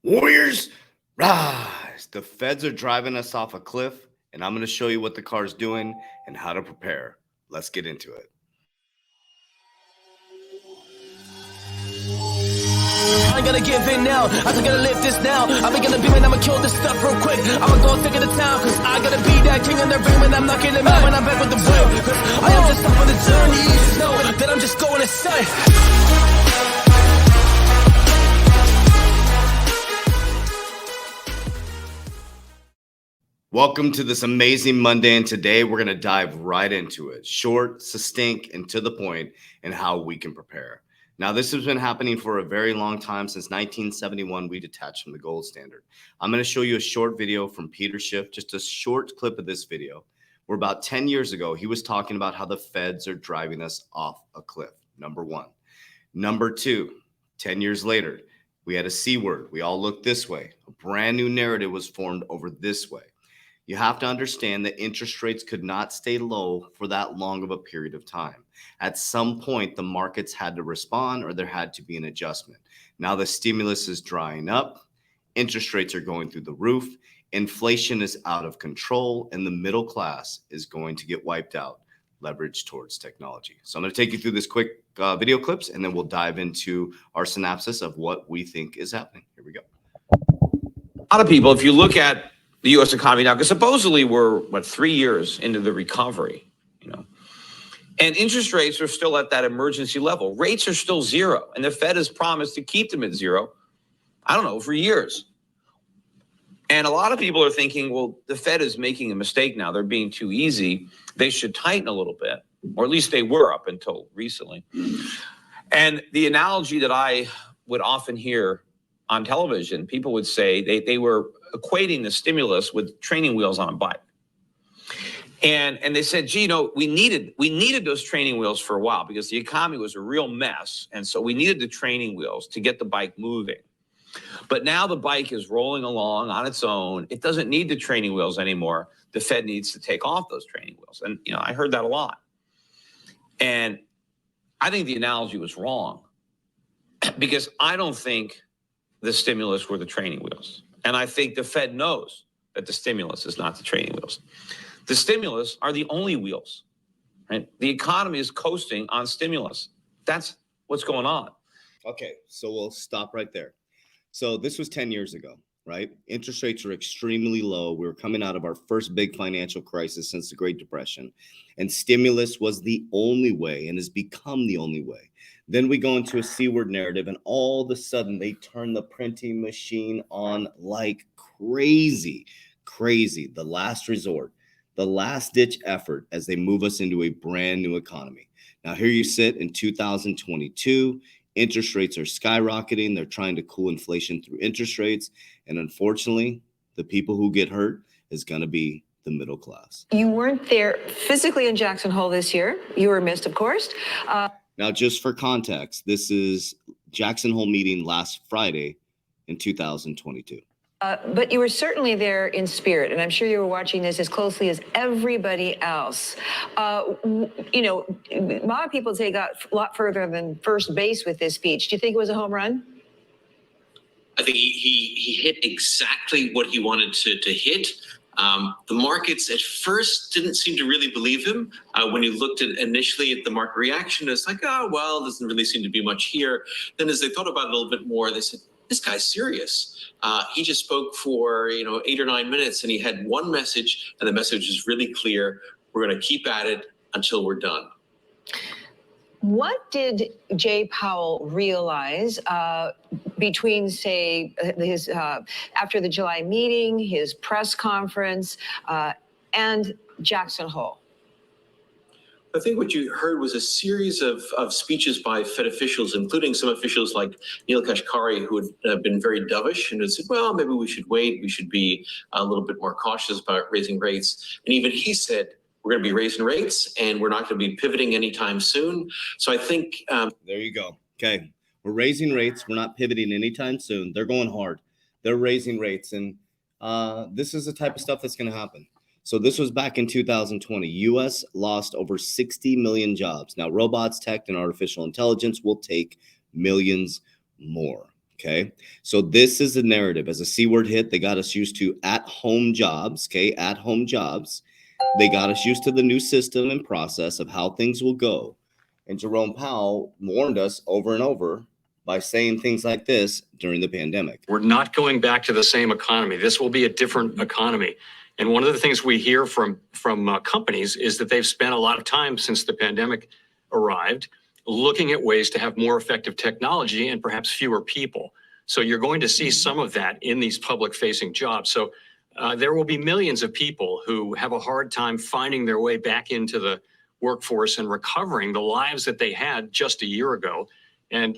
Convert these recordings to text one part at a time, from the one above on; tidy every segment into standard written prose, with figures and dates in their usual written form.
Warriors, rise! The feds are driving us off a cliff, and I'm going to show you what the car's doing and how to prepare. Let's get into it. I ain't gonna give in now, I just gotta live this now. I'm gonna be when I'ma kill this stuff real quick. I'ma go take it to town, cause I gotta be that king in the ring when I'm knocking them out when I'm back with the whip. Cause I am just up on the journey, just know that I'm just going insane. Welcome to this amazing Monday, and today we're going to dive right into it. Short, succinct, and to the point, and how we can prepare. Now, this has been happening for a very long time. Since 1971, we detached from the gold standard. I'm going to show you a short video from Peter Schiff, just a short clip of this video, where about 10 years ago, he was talking about how the feds are driving us off a cliff, number one. Number two, 10 years later, we had a C word. We all looked this way. A brand new narrative was formed over this way. You have to understand that interest rates could not stay low for that long of a period of time. At some point, the markets had to respond or there had to be an adjustment. Now the stimulus is drying up. Interest rates are going through the roof. Inflation is out of control, and the middle class is going to get wiped out, leveraged towards technology. So I'm going to take you through this quick video clips, and then we'll dive into our synopsis of what we think is happening. Here we go. A lot of people, if you look at the U.S. economy now, because supposedly we're, 3 years into the recovery, and interest rates are still at that emergency level. Rates are still zero, and the Fed has promised to keep them at zero, for years. And a lot of people are thinking, well, the Fed is making a mistake now. They're being too easy. They should tighten a little bit, or at least they were up until recently. And the analogy that I would often hear on television, people would say they were equating the stimulus with training wheels on a bike. And they said, gee, we needed those training wheels for a while because the economy was a real mess. And so we needed the training wheels to get the bike moving. But now the bike is rolling along on its own. It doesn't need the training wheels anymore. The Fed needs to take off those training wheels. And, I heard that a lot. And I think the analogy was wrong because I don't think the stimulus were the training wheels. And I think the Fed knows that the stimulus is not the training wheels. The stimulus are the only wheels, right? The economy is coasting on stimulus. That's what's going on. Okay, so we'll stop right there. So this was 10 years ago, right? Interest rates are extremely low. We were coming out of our first big financial crisis since the Great Depression, and stimulus was the only way and has become the only way. Then we go into a C-word narrative, and all of a sudden they turn the printing machine on like crazy. The last resort, the last ditch effort as they move us into a brand new economy. Now here you sit in 2022. Interest rates are skyrocketing. They're trying to cool inflation through interest rates. And unfortunately, the people who get hurt is going to be the middle class. You weren't there physically in Jackson Hole this year. You were missed, of course. Now, just for context, this is Jackson Hole meeting last Friday in 2022. But you were certainly there in spirit, and I'm sure you were watching this as closely as everybody else. A lot of people say he got a lot further than first base with this speech. Do you think it was a home run? I think he hit exactly what he wanted to hit. The markets at first didn't seem to really believe him. When you looked at initially at the market reaction, it's like, oh, well, doesn't really seem to be much here. Then as they thought about it a little bit more, they said, this guy's serious. He just spoke for 8 or 9 minutes, and he had one message, and the message is really clear. We're going to keep at it until we're done. What did Jay Powell realize between, say, his after the July meeting, his press conference, and Jackson Hole? I think what you heard was a series of speeches by Fed officials, including some officials like Neil Kashkari, who had been very dovish and had said, well, maybe we should wait. We should be a little bit more cautious about raising rates. And even he said, we're going to be raising rates and we're not going to be pivoting anytime soon. So I think... there you go. Okay. We're raising rates. We're not pivoting anytime soon. They're going hard. They're raising rates. And this is the type of stuff that's going to happen. So this was back in 2020. U.S. lost over 60 million jobs. Now, robots, tech, and artificial intelligence will take millions more. Okay. So this is the narrative. As a C word hit, they got us used to at-home jobs. Okay. At-home jobs. They got us used to the new system and process of how things will go. And Jerome Powell warned us over and over by saying things like this during the pandemic. We're not going back to the same economy. This will be a different economy. And one of the things we hear from companies is that they've spent a lot of time since the pandemic arrived looking at ways to have more effective technology and perhaps fewer people. So you're going to see some of that in these public-facing jobs. So there will be millions of people who have a hard time finding their way back into the workforce and recovering the lives that they had just a year ago. And,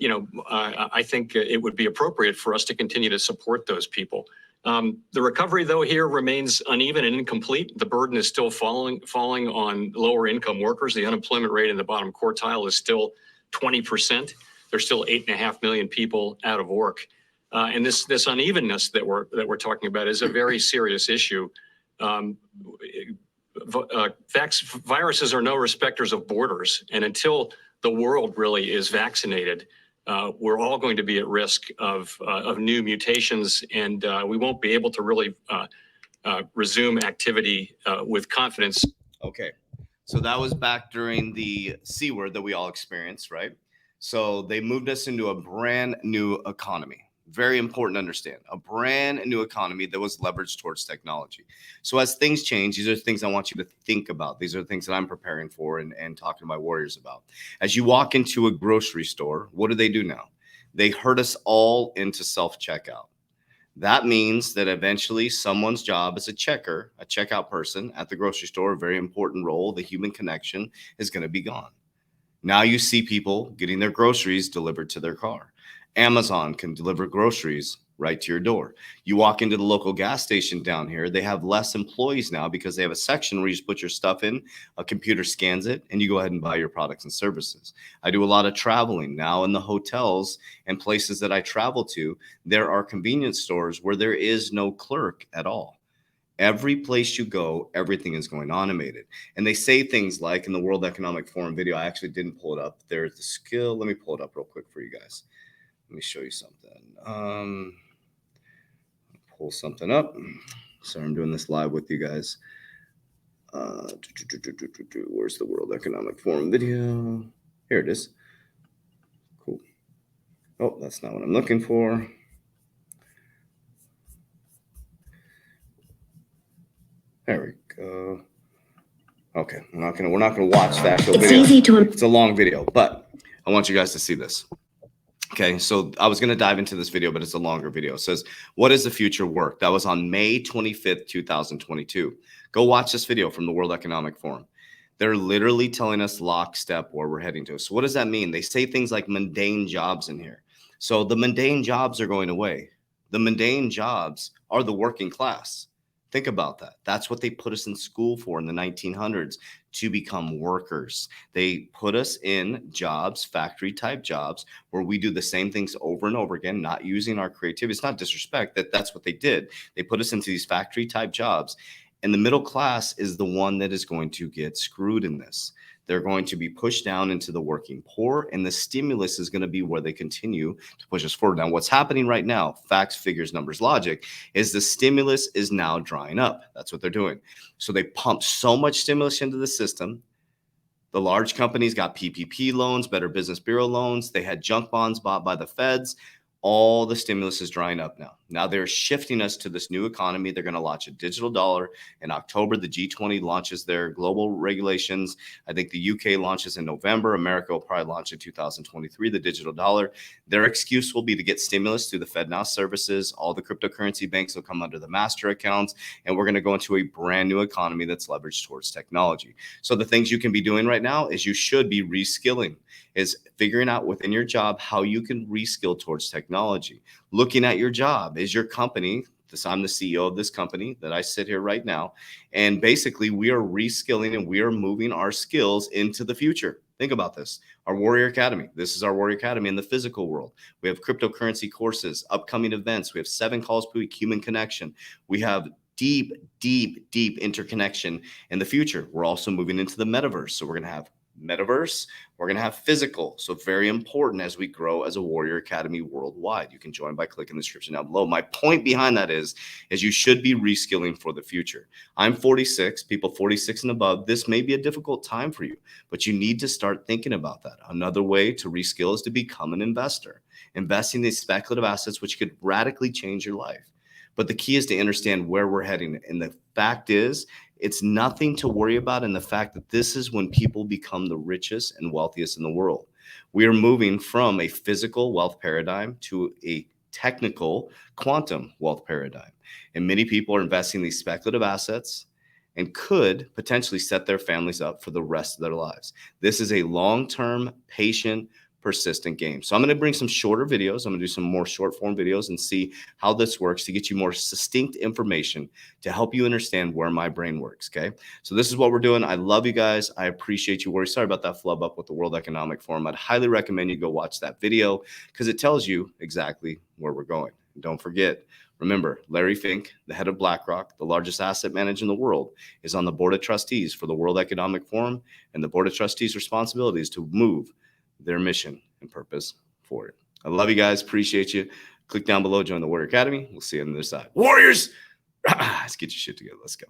I think it would be appropriate for us to continue to support those people. The recovery, though, here remains uneven and incomplete. The burden is still falling on lower income workers. The unemployment rate in the bottom quartile is still 20%. There's still 8.5 million people out of work. And this unevenness that we're talking about is a very serious issue. Viruses are no respecters of borders. And until the world really is vaccinated, we're all going to be at risk of new mutations, and we won't be able to really resume activity with confidence. Okay. So that was back during the C word that we all experienced, right? So they moved us into a brand new economy. Very important to understand. A brand new economy that was leveraged towards technology. So as things change, these are things I want you to think about. These are things that I'm preparing for and talking to my warriors about. As you walk into a grocery store, what do now? They herd us all into self-checkout. That means that eventually someone's job as a checker, a checkout person at the grocery store, a very important role, the human connection, is going to be gone. Now you see people getting their groceries delivered to their car. Amazon can deliver groceries right to your door. You walk into the local gas station down here, they have less employees now because they have a section where you just put your stuff in, a computer scans it, and you go ahead and buy your products and services. I do a lot of traveling now in the hotels and places that I travel to. There are convenience stores where there is no clerk at all. Every place you go, everything is going automated. And they say things like in the World Economic Forum video, I actually didn't pull it up. There's the skill. Let me pull it up real quick for you guys. Let me show you something. Pull something up. Sorry, I'm doing this live with you guys. Where's the World Economic Forum video? Here it is. Cool. Oh, that's not what I'm looking for. There we go. Okay, we're not gonna watch the actual video. It's a long video, but I want you guys to see this. Okay, so I was going to dive into this video, but it's a longer video. It says, what is the future work? That was on May 25th, 2022. Go watch this video from the World Economic Forum. They're literally telling us lockstep where we're heading to. So what does that mean? They say things like mundane jobs in here. So the mundane jobs are going away. The mundane jobs are the working class. Think about that. That's what they put us in school for in the 1900s, to become workers. They put us in jobs, factory type jobs, where we do the same things over and over again, not using our creativity. It's not disrespect, that's what they did. They put us into these factory type jobs, and the middle class is the one that is going to get screwed in this. They're going to be pushed down into the working poor, and the stimulus is going to be where they continue to push us forward. Now, what's happening right now, facts, figures, numbers, logic, is the stimulus is now drying up. That's what they're doing. So they pump so much stimulus into the system. The large companies got PPP loans, Better Business Bureau loans. They had junk bonds bought by the feds. All the stimulus is drying up now. Now they're shifting us to this new economy. They're going to launch a digital dollar in October. The G20 launches their global regulations. I think the UK launches in November. America will probably launch in 2023, the digital dollar. Their excuse will be to get stimulus through the FedNow services. All the cryptocurrency banks will come under the master accounts, and we're going to go into a brand new economy that's leveraged towards technology. So the things you can be doing right now is you should be reskilling, is figuring out within your job how you can reskill towards technology. Looking at your job, is your company, I'm the CEO of this company that I sit here right now, and basically we are reskilling and we are moving our skills into the future. Think about this. Our Warrior Academy. This is our Warrior Academy in the physical world. We have cryptocurrency courses, upcoming events. We have 7 calls per week, human connection. We have deep interconnection in the future. We're also moving into the metaverse. So we're going to have metaverse. We're going to have physical. So very important as we grow as a Warrior Academy worldwide. You can join by clicking the description down below. My point behind that is you should be reskilling for the future. I'm 46, people 46 and above. This may be a difficult time for you, but you need to start thinking about that. Another way to reskill is to become an investor, investing in these speculative assets, which could radically change your life. But the key is to understand where we're heading. And the fact is, it's nothing to worry about in the fact that this is when people become the richest and wealthiest in the world. We are moving from a physical wealth paradigm to a technical quantum wealth paradigm. And many people are investing in these speculative assets and could potentially set their families up for the rest of their lives. This is a long-term, patient, persistent game. So I'm going to bring some shorter videos. I'm going to do some more short form videos and see how this works to get you more succinct information to help you understand where my brain works. Okay. So this is what we're doing. I love you guys. I appreciate you. Worry. Sorry about that flub up with the World Economic Forum. I'd highly recommend you go watch that video because it tells you exactly where we're going. And don't forget, remember, Larry Fink, the head of BlackRock, the largest asset manager in the world, is on the board of trustees for the World Economic Forum, and the board of trustees' responsibility is to move their mission and purpose forward. I love you guys. Appreciate you. Click down below, join the Warrior Academy. We'll see you on the other side. Warriors, let's get your shit together. Let's go.